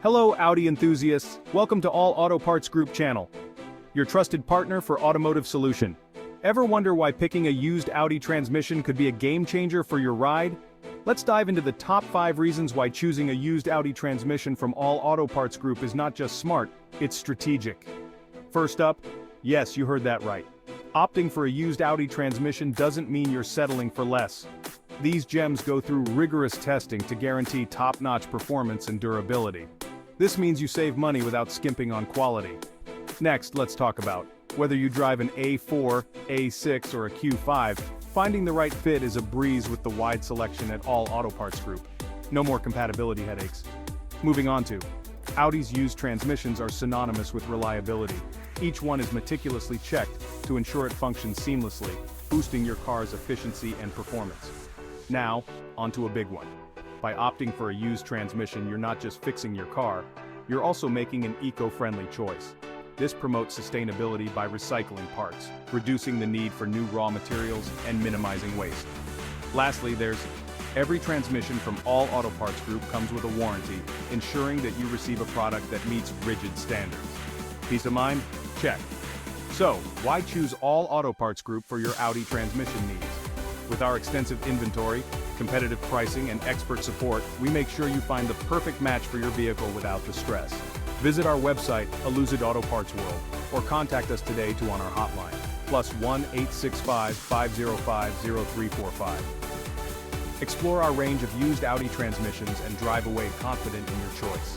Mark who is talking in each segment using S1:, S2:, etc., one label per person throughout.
S1: Hello Audi enthusiasts, welcome to All Auto Parts Group channel, your trusted partner for automotive solution. Ever wonder why picking a used Audi transmission could be a game changer for your ride? Let's dive into the top 5 reasons why choosing a used Audi transmission from All Auto Parts Group is not just smart, it's strategic. First up, yes, you heard that right. Opting for a used Audi transmission doesn't mean you're settling for less. These gems go through rigorous testing to guarantee top-notch performance and durability. This means you save money without skimping on quality. Next, let's talk about whether you drive an A4, A6 or a Q5, finding the right fit is a breeze with the wide selection at All Auto Parts Group. No more compatibility headaches. Moving on to Audi's used transmissions are synonymous with reliability. Each one is meticulously checked to ensure it functions seamlessly, boosting your car's efficiency and performance. Now, onto a big one. By opting for a used transmission, you're not just fixing your car, you're also making an eco-friendly choice. This promotes sustainability by recycling parts, reducing the need for new raw materials, and minimizing waste. Lastly, there's every transmission from All Auto Parts Group comes with a warranty, ensuring that you receive a product that meets rigid standards. Peace of mind? Check. So, why choose All Auto Parts Group for your Audi transmission needs? With our extensive inventory, competitive pricing, and expert support, we make sure you find the perfect match for your vehicle without the stress. Visit our website, ALLAUTOPARTSGROUP Auto Parts World, or contact us today on our hotline, +1 865 505 0345. Explore our range of used Audi transmissions and drive away confident in your choice.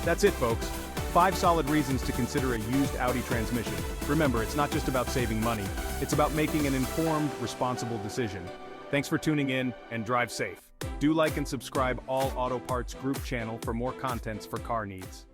S1: That's it, folks. 5 solid reasons to consider a used Audi transmission. Remember, it's not just about saving money, it's about making an informed, responsible decision. Thanks for tuning in, and drive safe. Do like and subscribe All Auto Parts Group channel for more contents for car needs.